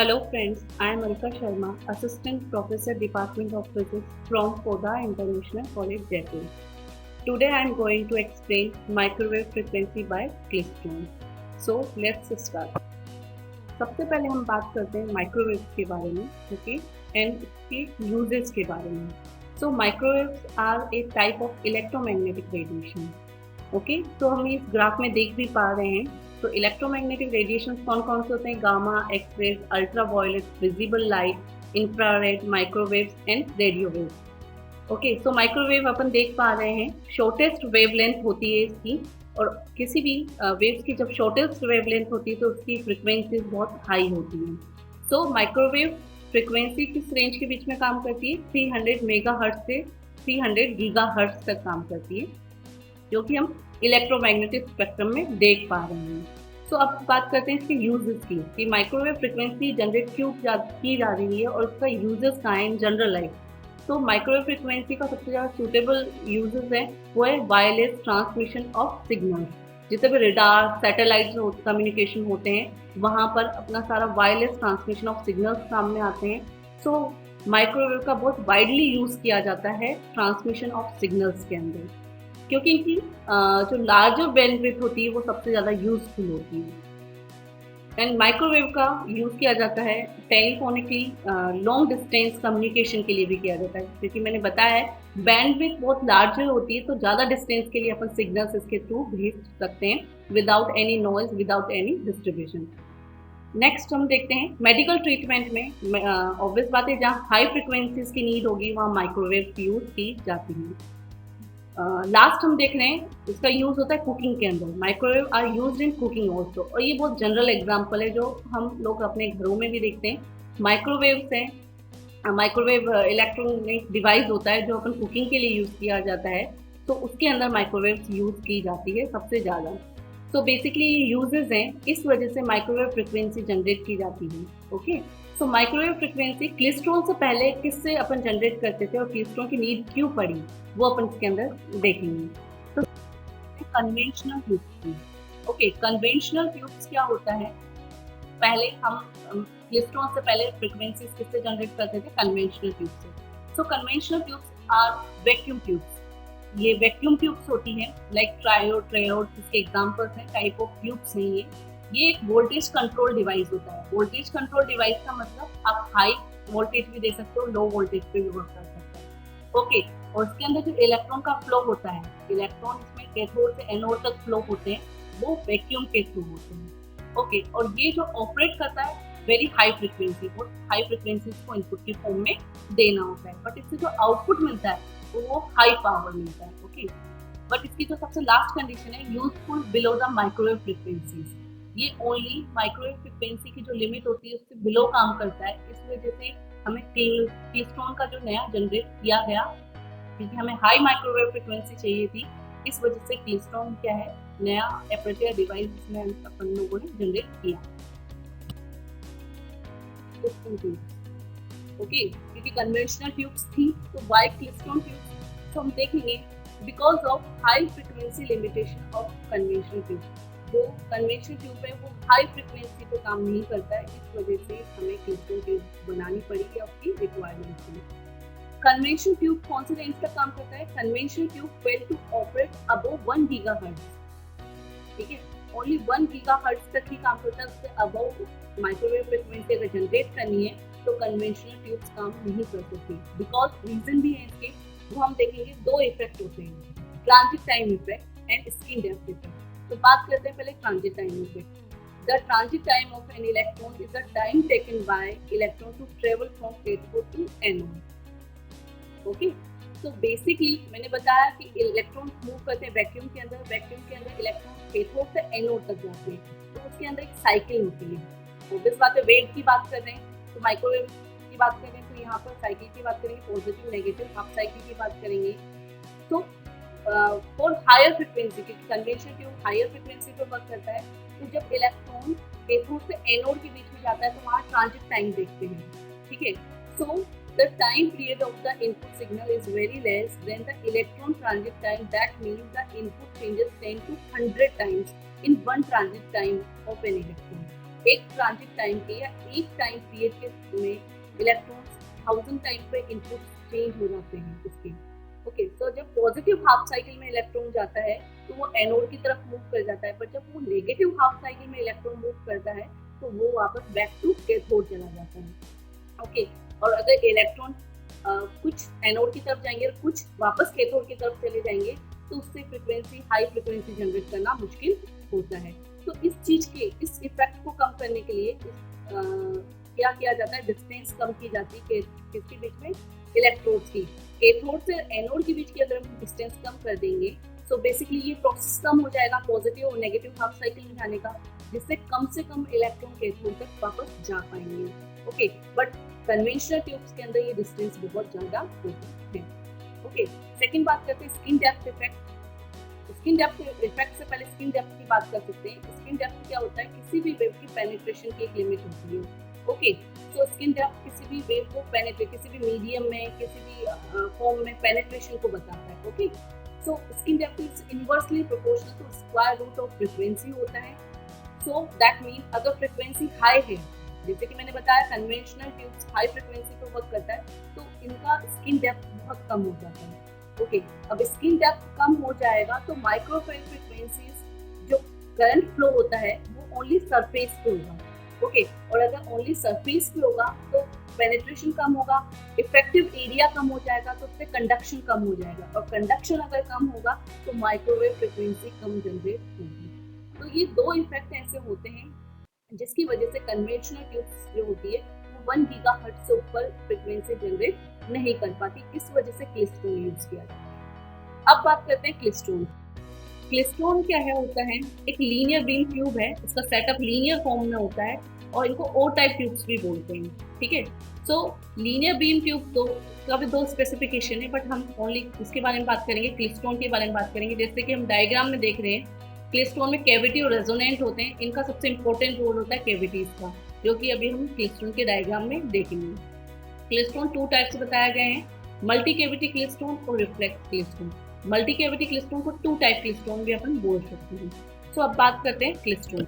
Hello friends, I am Alka Sharma, Assistant Professor Department of Physics from Poda International College, Jaipur. Today I am going to explain microwave frequency by klystron. So let's start. सबसे पहले हम बात करते हैं microwave के बारे में, okay, and इसके यूजेस के बारे में. So microwaves are a type of electromagnetic radiation. Okay, तो हम इस ग्राफ में देख भी पा रहे हैं. तो इलेक्ट्रोमैग्नेटिक रेडिएशन कौन कौन से होते हैं? Gamma, X-rays, ultraviolet, visible light, infrared, microwaves and radio waves. Okay, so microwave अपन देख पा रहे हैं, शॉर्टेस्ट वेवलेंथ होती है इसकी. और किसी भी वेव्स की जब शॉर्टेस्ट वेवलेंथ होती है तो उसकी फ्रिक्वेंसीज बहुत हाई होती हैं. सो माइक्रोवेव फ्रिक्वेंसी किस रेंज के बीच में काम करती है? 300 मेगाहर्ट्ज से 300 गीगाहर्ट्ज तक काम करती है, जो कि हम इलेक्ट्रोमैग्नेटिक स्पेक्ट्रम में देख पा रहे हैं. सो अब बात करते हैं इसके यूजेस की, कि माइक्रोवेव फ्रिक्वेंसी जनरेट क्यों की जा रही है और उसका यूजेस कहाँ है इन जनरल लाइफ. तो माइक्रोवेव फ्रिक्वेंसी का सबसे ज़्यादा सूटेबल यूजेस है वो है वायरलेस ट्रांसमिशन ऑफ सिग्नल्स. जितने भी रेडार, सैटेलाइट कम्युनिकेशन होते हैं वहाँ पर अपना सारा वायरलेस ट्रांसमिशन ऑफ सिग्नल्स सामने आते हैं. सो माइक्रोवेव का बहुत वाइडली यूज़ किया जाता है ट्रांसमिशन ऑफ सिग्नल्स के अंदर, क्योंकि इनकी जो लार्जर बैंडविड्थ होती है वो सबसे ज़्यादा यूजफुल होती है. एंड माइक्रोवेव का यूज़ किया जाता है टेलीफोनिकली लॉन्ग डिस्टेंस कम्युनिकेशन के लिए भी किया जाता है, क्योंकि मैंने बताया है बैंडविड्थ बहुत लार्जर होती है, तो ज़्यादा डिस्टेंस के लिए अपन सिग्नल्स इसके थ्रू भेज सकते हैं without any noise, without any distribution. Next हम देखते हैं मेडिकल ट्रीटमेंट में. ऑब्वियस बात है, जहाँ हाई फ्रिक्वेंसीज की नीड होगी वहाँ माइक्रोवेव यूज़ की जाती है. लास्ट हम देख रहे हैं इसका यूज़ होता है कुकिंग के अंदर. Microwave are used in cooking also, और ये बहुत जनरल एग्जांपल है जो हम लोग अपने घरों में भी देखते हैं. माइक्रोवेव से माइक्रोवेव इलेक्ट्रॉनिक डिवाइस होता है जो अपन कुकिंग के लिए यूज़ किया जाता है, तो उसके अंदर माइक्रोवेव यूज़ की जाती है सबसे ज़्यादा. तो बेसिकली ये यूजेस हैं, इस वजह से माइक्रोवेव फ्रिक्वेंसी जनरेट की जाती है. Okay, so microwave frequency klystron से पहले किससे अपन जनरेट करते थे और क्लिस्ट्रॉन की नीड क्यों पड़ी, वो अपन इसके अंदर देखेंगे. तो conventional tubes. Okay, conventional tubes क्या होता है? पहले हम क्लिस्ट्रॉन से पहले फ्रिक्वेंसीज किससे जनरेट करते थे? कन्वेंशनल ट्यूब से. So conventional tubes are vacuum tubes. ये वैक्यूम ट्यूब्स होती हैं, लाइक ट्रायोड, ट्रेयोड इसके एग्जांपल्स हैं, टाइप ऑफ ट्यूब्स हैं ये एक वोल्टेज कंट्रोल डिवाइस होता है. वोल्टेज कंट्रोल डिवाइस का मतलब आप हाई वोल्टेज भी दे सकते हो, लो वोल्टेज पे भी वर्क कर सकते हो. ओके, और इसके अंदर जो इलेक्ट्रॉन का फ्लो होता है, इलेक्ट्रॉन इसमें कैथोड से एनोड तक फ्लो होते हैं, वो वैक्यूम के थ्रू होते हैं. ओके, और ये जो ऑपरेट करता है वेरी हाई फ्रिक्वेंसी, और हाई फ्रिक्वेंसीज को इनपुट के फॉर्म में देना होता है, बट इससे जो आउटपुट मिलता है वो हाई पावर मिलता है. ओके, बट इसकी जो सबसे लास्ट कंडीशन है, useful below the microwave frequencies. ये ओनली माइक्रोवेव फ्रिक्वेंसी की जो लिमिट होती है उससे बिलो काम करता है. इस वजह से हमें क्लिस्ट्रॉन का जो नया जनरेट किया गया, क्योंकि हमें हाई माइक्रोवेव फ्रिक्वेंसी चाहिए थी, इस वजह से क्लिस्ट्रॉन क्या है, नया एपर्चर डिवाइस जिसमें अपन लोगों ने जनरेट किया. ओके, क्योंकि कन्वेंशनल ट्यूब्स थी तो वाई क्लिस्ट्रॉन ट्यूब्स. तो हम देखेंगे because of high frequency limitation of conventional tube. जो कन्वेंशनल ट्यूब है वो हाई फ्रिक्वेंसी पे काम नहीं करता है, इस वजह से हमें क्लिस्ट्रॉन ट्यूब बनानी पड़ेगी आपकी रिक्वायरमेंट के लिए. कन्वेंशनल ट्यूब कौन से रेंज तक काम करता है? Conventional tube fail to operate above 1 gigahertz. ठीक है, ओनली 1 गीगाहर्ट्ज तक ही काम करता है, उससे अबव माइक्रोवेव फ्रिक्वेंसी अगर जनरेट करनी है तो कन्वेंशनल ट्यूब्स काम नहीं कर सकती. बिकॉज रीजन भी है इसके, वो हम देखेंगे. दो इफेक्ट होते हैं, transit time effect and screen depth effect. तो बात करते हैं पहले transit time effect. The transit time of an electron is the time taken by electron to travel from cathode to anode. Okay, तो बेसिकली मैंने बताया कि इलेक्ट्रॉन मूव करते हैं वैक्यूम के अंदर. वैक्यूम के अंदर इलेक्ट्रॉन कैथोड से एनोड तक जाते हैं, तो उसके अंदर एक साइकिल होती है. ऑब्वियस बात है, वेव की बात कर रहे हैं तो माइक्रोवेव की बात करें तो यहाँ पर साइकिल की बात करेंगे, पॉजिटिव नेगेटिव हाफ साइकिल की बात करेंगे. तो फॉर हायर फ्रिक्वेंसी, क्योंकि कन्वेंशनल ट्यूब हायर फ्रिक्वेंसी पे वर्क करता है, तो जब इलेक्ट्रॉन कैथोड से एनोड के बीच में जाता है तो वहाँ ट्रांजिट टाइम देखते हैं. ठीक है, सो the time period of the input signal is very less than the electron transit time. That means the input changes 10 to 100 times in one transit time of an electron. एक transit time के या एक time period के में electrons 1000 time पे input change हो जाते हैं उसके। ओके, सो जब पॉजिटिव हाफ साइकिल में इलेक्ट्रॉन जाता है तो वो एनोड की तरफ मूव कर जाता है, पर जब वो नेगेटिव हाफ साइकिल में इलेक्ट्रॉन मूव करता है तो वो वापस बैक टू कैथोड चला जाता है। ओके, और अगर इलेक्ट्रॉन कुछ एनोड की तरफ जाएंगे और कुछ वापस कैथोड की तरफ चले जाएंगे तो उससे फ्रीक्वेंसी, हाई फ्रीक्वेंसी जनरेट करना मुश्किल होता है। तो इस चीज के, इस इफेक्ट को कम करने के लिए क्या किया जाता है, डिस्टेंस कम की जाती है किसके बीच में, इलेक्ट्रोड्स की। कैथोड से एनोड के बीच की अगर हम डिस्टेंस कम कर देंगे तो बेसिकली ये प्रोसेस कम हो जाएगा पॉजिटिव और नेगेटिव हाफ साइकिल में जाने का, जिससे कम से कम इलेक्ट्रॉन कैथोड तक वापस जा पाएंगे। ओके, बट कन्वेंशनल ट्यूब्स के अंदर ये डिस्टेंस बहुत ज्यादा होता है। ओके, सेकंड बात करते हैं skin depth effect. Skin depth effect से पहले स्किन डेप्थ की बात कर सकते हैं। स्किन डेप्थ क्या होता है, किसी भी वेव की पेनिट्रेशन की एक लिमिट होती है। ओके, तो स्किन डेप्थ किसी भी वेव को पेनिट्रेट, किसी भी मीडियम में, किसी भी फॉर्म में पेनिट्रेशन को बताता है। Okay, so skin depth is inversely proportional to square root of frequency होता है। सो दैट मीन अगर फ्रीक्वेंसी हाई है, जैसे कि मैंने बताया कन्वेंशनल ट्यूब्स हाई फ्रीक्वेंसी पर वर्क करता है, तो इनका स्किन डेप्थ बहुत कम हो जाता है। ओके, अब स्किन डेप्थ कम हो जाएगा तो माइक्रोवेव फ्रीक्वेंसीज जो करंट फ्लो होता है वो ओनली सरफेस पे होगा। ओके, और अगर ओनली सरफेस पे होगा तो पेनिट्रेशन कम होगा, इफेक्टिव एरिया कम हो जाएगा, तो उससे कंडक्शन कम हो जाएगा, और कंडक्शन अगर कम होगा तो माइक्रोवेव फ्रीक्वेंसी कम जनरेट होगी। तो ये दो इफेक्ट ऐसे होते हैं जिसकी वजह से कन्वेंशनल ट्यूब्स जो होती है वो 1 गीगाहर्ट्ज से ऊपर फ्रीक्वेंसी जनरेट नहीं कर पाती। इस वजह से क्लिस्ट्रोन यूज किया जाता है। अब बात करते हैं क्लिस्ट्रोन। क्लिस्ट्रोन क्या है, होता है एक लीनियर बीम ट्यूब है, इसका सेटअप लीनियर फॉर्म में होता है और इनको ओ टाइप ट्यूब्स भी बोलते हैं। ठीक है, सो लीनियर बीम ट्यूब का भी दो स्पेसिफिकेशन है, बट हम ओनली इसके बारे में बात करेंगे, क्लिस्ट्रोन के बारे में बात करेंगे। जैसे कि हम डायग्राम में देख रहे हैं, क्लिस्ट्रोन में कैविटी और रेजोनेंट होते हैं, इनका सबसे इंपॉर्टेंट रोल होता है कैविटीज का, जो कि अभी हम क्लिस्ट्रोन के डायग्राम में देखेंगे। क्लिस्ट्रोन 2 टाइप्स बताया गया है, मल्टी कैविटी क्लिस्ट्रोन और रिफ्लेक्स क्लिस्ट्रोन। मल्टी कैविटी क्लिस्ट्रोन को 2 टाइप क्लिस्ट्रोन भी अपन बोल सकते हैं। सो अब बात करते हैं क्लिस्ट्रोन।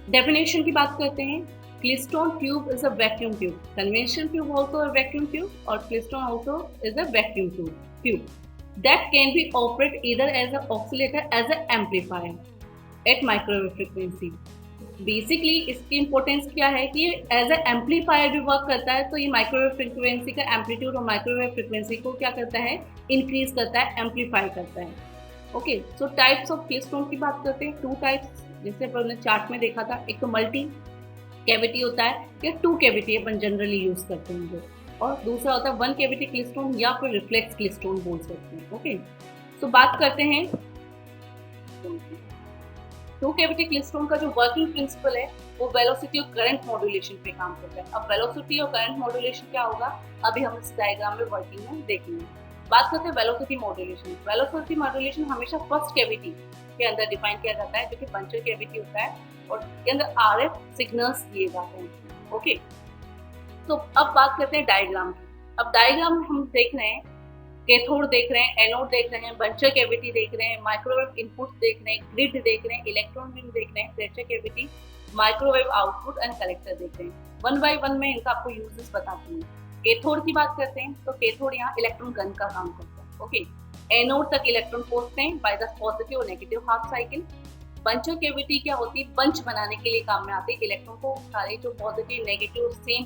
डेफिनेशन की बात करते हैं। Klystron tube is a vacuum tube. Conventional tube also a vacuum tube और klystron also is a vacuum tube that can be operated either as an oscillator as an amplifier at microwave frequency। Basically इसकी importance क्या है कि ये as A amplifier भी work करता है, तो ये माइक्रोवेव फ्रीक्वेंसी का एम्पलीट्यूड और माइक्रोवेव फ्रीक्वेंसी को क्या करता है, इंक्रीज करता है, एम्पलीफाई करता है। ओके, सो टाइप्स ऑफ क्लिस्ट्रोन की बात करते हैं। 2 टाइप्स, जैसे अपन ने चार्ट में देखा था, एक तो मल्टी कैविटी होता है या 2 कैविटी अपन जनरली यूज करते हैं जो, और दूसरा होता है 1 कैविटी क्लिस्ट्रोन या फिर रिफ्लेक्स क्लिस्ट्रोन बोल सकते हैं। ओके, सो बात करते हैं 2 कैविटी क्लिस्ट्रोन का जो वर्किंग प्रिंसिपल है वो वेलोसिटी और करंट मॉड्यूलेशन पे काम करता है। अब वेलोसिटी और करंट मॉड्यूलेशन क्या होगा, अभी हम इस डायग्राम में वर्किंग में देखेंगे। बात करते हैं वेलोसिटी मॉड्यूलेशन। वेलोसिटी मॉड्यूलेशन हमेशा फर्स्ट कैविटी के अंदर डिफाइन किया जाता है, जो कि पंचर कैविटी होता है, और इसके अंदर आरएफ सिग्नल्स दिए जाते हैं। ओके, तो अब बात करते हैं डायग्राम की। अब डायग्राम में हम देख रहे हैं कैथोड देख रहे हैं, एनोड देख रहे हैं, बंचर कैविटी देख रहे हैं, माइक्रोवेव इनपुट देख रहे हैं, ग्रिड देख रहे हैं, इलेक्ट्रॉन बीम देख रहे हैं, pressure cavity, microwave output and collector देख रहे हैं। 1 बाय 1 में इनका आपको यूजेस बताती हूँ। कैथोड की बात करते हैं तो कैथोड यहाँ इलेक्ट्रॉन गन का काम करता है। ओके, एनोड तक इलेक्ट्रॉन पहुंचते हैं बाय द पॉजिटिव और negative half cycle. Buncher cavity क्या होती है, बंच बनाने के लिए काम में आती है। इलेक्ट्रॉन को सारे जो पॉजिटिव नेगेटिव सेम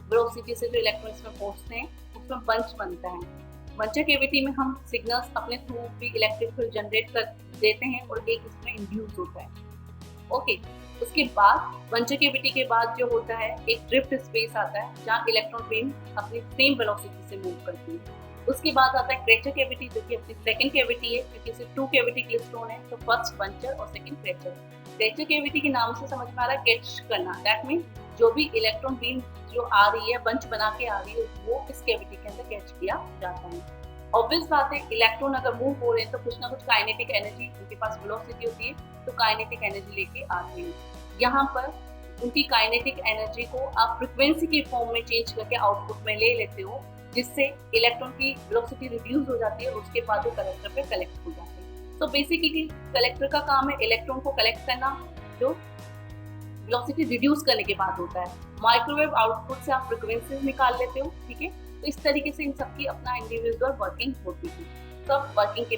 वेलोसिटी से जो इलेक्ट्रॉन इसमें पहुंचते हैं उसमें बंच बनता है। बंचर कैविटी में हम सिग्नल्स अपने थ्रू भी इलेक्ट्रिक फील्ड जनरेट कर देते हैं और एक इसमें इंड्यूस होता है। ओके, उसके बाद बंचर कैविटी के बाद जो होता है एक ड्रिफ्ट स्पेस आता है जहाँ इलेक्ट्रॉन बीम अपनी सेम वेलोसिटी से मूव करती है। उसके बाद आता है क्रेचर कैविटी, जो कि अपनी सेकंड कैविटी है, क्योंकि इसे 2 कैविटी क्लिस्ट्रोन है, तो फर्स्ट बंचर और सेकंड क्रेचर। क्रेचर कैविटी के नाम से समझ में आ रहा है कैच करना, दैट मीन जो भी इलेक्ट्रॉन बीम जो आ रही है, बंच बना के आ रही है, वो इस कैविटी के अंदर कैच किया जाता है। ऑब्वियस बात है, इलेक्ट्रॉन अगर मूव हो रहे हैं तो कुछ ना कुछ काइनेटिक एनर्जी, उनके पास वेलोसिटी होती है, तो काइनेटिक एनर्जी लेके आते हैं। यहाँ पर उनकी काइनेटिक एनर्जी को आप फ्रिक्वेंसी के फॉर्म में चेंज करके आउटपुट में ले लेते हो, जिससे इलेक्ट्रॉन की वेलोसिटी रिड्यूस हो जाती है और उसके बाद वो कलेक्टर पे कलेक्ट हो जाते हैं। तो बेसिकली कलेक्टर का काम है इलेक्ट्रॉन को कलेक्ट करना, जो वेलोसिटी रिड्यूस करने के बाद होता है। माइक्रोवेव आउटपुट से आप फ्रिक्वेंसीज निकाल लेते हो, ठीक है। तो इस तरीके से इन सबकी अपना इंडिविजुअल वर्किंग होती है, सब वर्किंग के,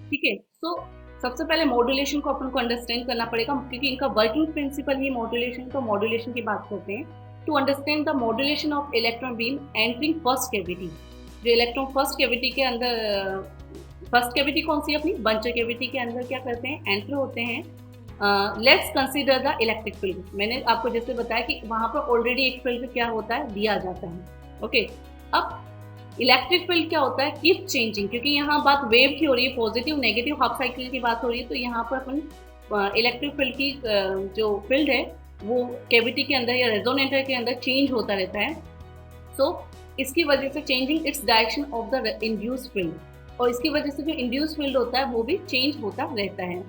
ठीक है। सो सबसे पहले मॉड्यूलेशन को अपन को अंडरस्टैंड करना पड़ेगा, क्योंकि इनका वर्किंग प्रिंसिपल ही मॉड्यूलेशन, तो मॉड्यूलेशन की बात करते हैं। To understand the modulation of electron beam entering first cavity, जो इलेक्ट्रॉन फर्स्ट कैविटी के अंदर, फर्स्ट कैविटी कौन सी अपनी बंचर कैविटी के अंदर क्या करते हैं, एंटर होते हैं। Let's consider the electric field. मैंने आपको जैसे बताया कि वहां पर ऑलरेडी एक फील्ड क्या होता है, दिया जाता है, ओके। अब इलेक्ट्रिक फील्ड क्या होता है, कीप चेंजिंग, क्योंकि यहाँ बात वेव की हो रही है, पॉजिटिव नेगेटिव हाफ साइकिल की बात हो रही है, तो यहाँ पर अपन इलेक्ट्रिक फील्ड की जो फील्ड है वो कैविटी के अंदर या रेजोनेटर के अंदर चेंज होता रहता है। सो इसकी वजह से changing its direction of the induce field, और इसकी वजह से जो इंड्यूस फील्ड होता है वो भी चेंज होता रहता है।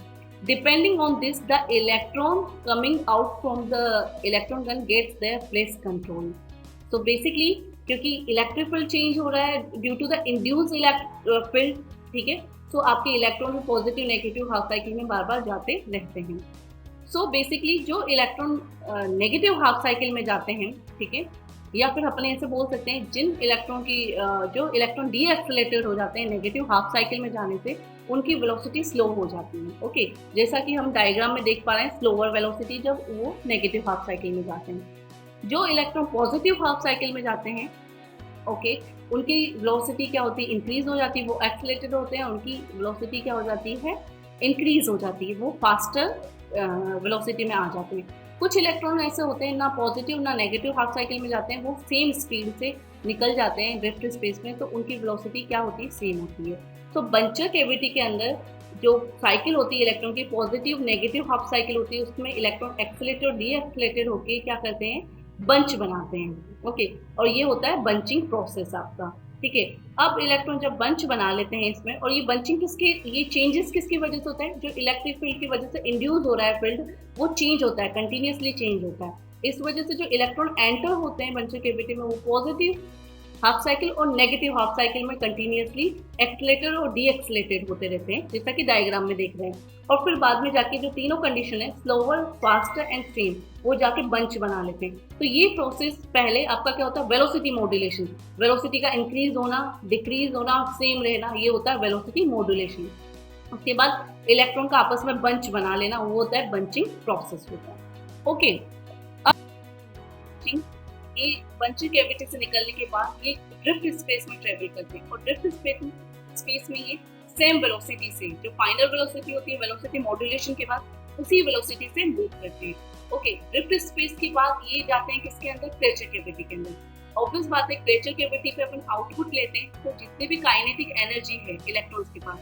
Depending on this the electron coming out from the electron gun gets their place control. So basically क्योंकि इलेक्ट्रिक फील्ड चेंज हो रहा है due to the induce field, ठीक है। सो आपके electron positive negative half cycle में बार बार जाते रहते हैं। सो बेसिकली जो इलेक्ट्रॉन नेगेटिव हाफ साइकिल में जाते हैं, ठीक है, या फिर अपने ऐसे बोल सकते हैं जिन इलेक्ट्रॉन की जो इलेक्ट्रॉन डी एक्सेलेटेड हो जाते हैं नेगेटिव हाफ साइकिल में जाने से, उनकी वेलोसिटी स्लो हो जाती है, ओके। जैसा कि हम डायग्राम में देख पा रहे हैं, स्लोअर वेलोसिटी जब वो नेगेटिव हाफ साइकिल में जाते हैं। जो इलेक्ट्रॉन पॉजिटिव हाफ साइकिल में जाते हैं, ओके, उनकी वेलोसिटी क्या होती है, इंक्रीज हो जाती है, वो एक्सेलेटेड होते हैं, उनकी वेलोसिटी क्या हो जाती है, इंक्रीज हो जाती है, वो फास्टर वेलोसिटी में आ जाते हैं। कुछ इलेक्ट्रॉन ऐसे होते हैं ना पॉजिटिव ना नेगेटिव हाफ साइकिल में जाते हैं, वो सेम स्पीड से निकल जाते हैं ड्रिफ्ट स्पेस में, तो उनकी वेलोसिटी क्या होती है, सेम होती है। तो बंचर कैविटी के अंदर जो साइकिल होती है इलेक्ट्रॉन की, पॉजिटिव नेगेटिव हाफ साइकिल होती है, उसमें इलेक्ट्रॉन एक्सेलेटेड और डी एक्सेलेटेड होकर क्या करते हैं, बंच बनाते हैं, ओके। और ये होता है बंचिंग प्रोसेस आपका, ठीक है। अब इलेक्ट्रॉन जब बंच बना लेते हैं इसमें, और ये बंचिंग किसके, ये चेंजेस किसकी वजह से होता है, जो इलेक्ट्रिक फील्ड की वजह से इंड्यूस हो रहा है फील्ड, वो चेंज होता है, कंटिन्यूसली चेंज होता है। इस वजह से जो इलेक्ट्रॉन एंटर होते हैं बंचर कैविटी में, वो पॉजिटिव हाफ साइकिल और नेगेटिव हाफ साइकिल में कंटिन्यूसली एक्सलेटेड और डी एक्सलेटेड होते रहते हैं, जैसा कि डायग्राम में देख रहे हैं। और फिर बाद में जाके जो तीनों कंडीशन है, स्लोअर, फास्टर एंड सेम, वो जाके बंच बना लेते हैं। तो ये प्रोसेस पहले आपका क्या होता है, वेलोसिटी मॉड्यूलेशन, वेलोसिटी का इंक्रीज होना, डिक्रीज होना, सेम रहना, ये होता है वेलोसिटी मॉड्यूलेशन। उसके बाद इलेक्ट्रॉन का आपस में बंच बना लेना, वो होता है बंचिंग प्रोसेस होता है, ओके। ये बंचर कैविटी से निकलने के बाद ये ड्रिफ्ट स्पेस में ट्रेवल करते हैं, और ड्रिफ्ट स्पेस में ये सेम वेलोसिटी से, जो फाइनल वेलोसिटी होती है वेलोसिटी मॉड्यूलेशन के बाद, उसी वेलोसिटी से मूव करते हैं, ओके। ड्रिफ्ट स्पेस के बाद ये जाते हैं किसके अंदर, क्रेचर कैविटी के अंदर। ऑब्वियस बात है, क्रेचर कैविटी पे अपन आउटपुट लेते हैं, तो जितनी भी काइनेटिक एनर्जी है इलेक्ट्रॉन्स के पास,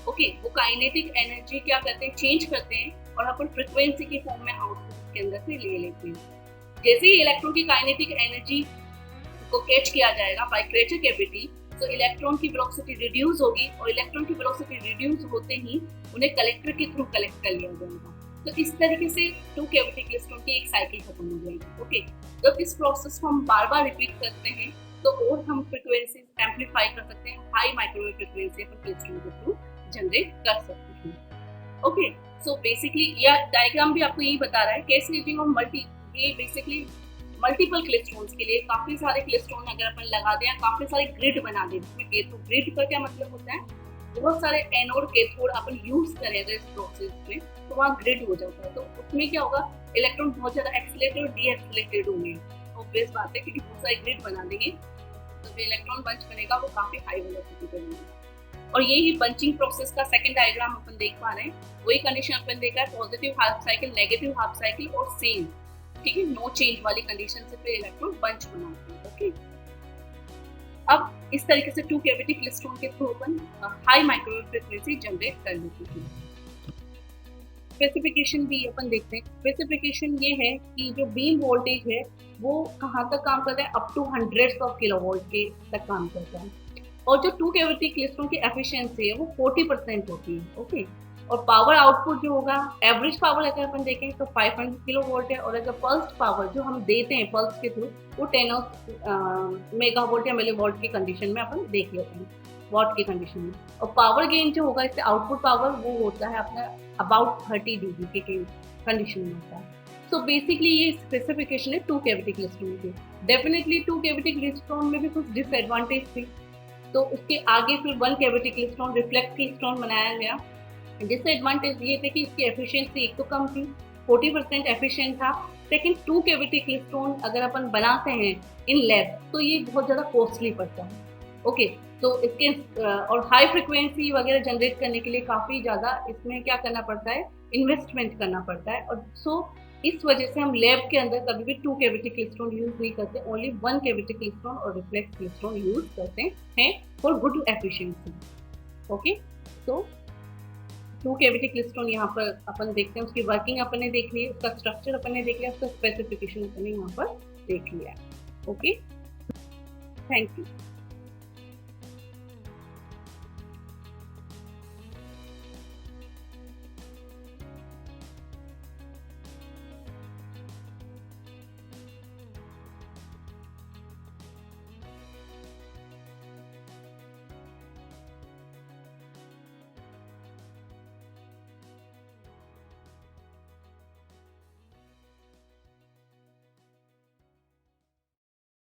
ओके, वो काइनेटिक एनर्जी क्या करते हैं, चेंज करते हैं, और अपन फ्रिक्वेंसी के फॉर्म में आउटपुट के अंदर से ले लेते हैं। जैसे ही इलेक्ट्रॉन की काइनेटिक एनर्जी को कैच किया जाएगा बाय क्रेचर कैविटी, तो इलेक्ट्रॉन की वेलोसिटी रिड्यूस होगी, और इलेक्ट्रॉन की वेलोसिटी रिड्यूस होते ही उन्हें कलेक्टर के थ्रू कलेक्ट कर लिया जाएगा। तो इस तरीके से टू कैविटी क्लेस्ट्रॉन की एक साइकिल खत्म हो जाएगी, ओके। जब इस प्रोसेस को हम बार बार रिपीट करते हैं, तो और हम फ्रिक्वेंसी एम्पलीफाई कर सकते हैं, हाई माइक्रोवेव फ्रिक्वेंसी अपन क्लेस्ट्रॉन के थ्रू जनरेट कर सकते हैं, ओके। सो बेसिकली यह डायग्राम भी आपको यही बता रहा है, कैस्केडिंग ऑफ मल्टी, ये बेसिकली मल्टीपल क्लेस्ट्रॉन्स के लिए काफी सारे क्लेस्ट्रॉन अगर अपन लगा दें, काफी सारे ग्रिड बना दें, जिसमें कैथोड, ग्रिड का क्या मतलब होता है, बहुत सारे एनोड कैथोड अपन यूज करेंगे इस प्रोसेस में, तो वहाँ ग्रिड हो जाता है। तो उसमें क्या होगा, इलेक्ट्रॉन बहुत ज्यादा एक्सेलेटेड और डी एक्सेलेटेड होंगे, ऑब्वियस बात है, क्योंकि बहुत सारे ग्रिड बना देंगे, तो जो इलेक्ट्रॉन बंच बनेगा वो काफी हाई वेलोसिटी पे बनेगा। और यही बंचिंग प्रोसेस का सेकंड डायग्राम अपन देख पा रहे हैं, वही कंडीशन अपन देखा है, positive half cycle, negative half cycle और सेम, ठीक है, नो चेंज वाली कंडीशन से फिर इलेक्ट्रॉन बंच बनाते हैं, ओके। अब इस तरीके से टू कैविटी क्लेस्ट्रॉन के थ्रू अपन हाई माइक्रोवेव फ्रीक्वेंसी जनरेट कर लेते हैं। स्पेसिफिकेशन भी अपन देखते हैं। स्पेसिफिकेशन ये है कि जो बीम वोल्टेज है वो कहाँ तक काम करता है, up to hundreds of kilovolt के तक काम करता है, और जो टू कैविटी क्लेस्ट्रॉन की एफिशिएंसी है वो 40% होती है, ओके। और पावर आउटपुट जो होगा, एवरेज पावर अगर अपन देखें तो 500 किलो वोल्ट है, और अगर पल्स पावर जो हम देते हैं पल्स के थ्रू, वो 10 मेगा वोल्ट या मिली वोल्ट की कंडीशन में अपन देख लेते हैं, वॉट की कंडीशन में। और पावर गेन जो होगा इससे आउटपुट पावर वो होता है अपना अबाउट 30 dB के कंडीशन में होता है, सो बेसिकली ये स्पेसिफिकेशन है टू कैविटी क्लेस्ट्रॉन की। डेफिनेटली टू कैविटी क्लेस्ट्रॉन में भी कुछ डिसएडवांटेज थी, तो उसके आगे फिर one cavity klystron reflex klystron बनाया गया। डिसएडवांटेज ये थे कि इसकी एफिशिएंसी एक तो कम थी, 40% एफिशिएंट था। सेकंड, टू कैविटी क्लेस्ट्रॉन अगर अपन बनाते हैं इन लैब तो ये बहुत ज़्यादा कॉस्टली पड़ता है। ओके, तो इसके और हाई फ्रिक्वेंसी वगैरह जनरेट करने के लिए काफ़ी ज़्यादा इसमें क्या करना पड़ता है, इन्वेस्टमेंट करना पड़ता है। और सो इस वजह से हम लैब के अंदर कभी भी टू कैविटी क्लेस्ट्रॉन यूज नहीं करते, ओनली वन कैविटी क्लेस्ट्रॉन और रिफ्लेक्स क्लेस्ट्रॉन यूज करते हैं for good efficiency. Okay, so to cavity klystron यहाँ पर अपन देखते हैं, उसकी वर्किंग अपन ने देख ली है, उसका स्ट्रक्चर अपन ने देख लिया, उसका स्पेसिफिकेशन अपन ने यहाँ पर देख लिया है। Okay, thank you.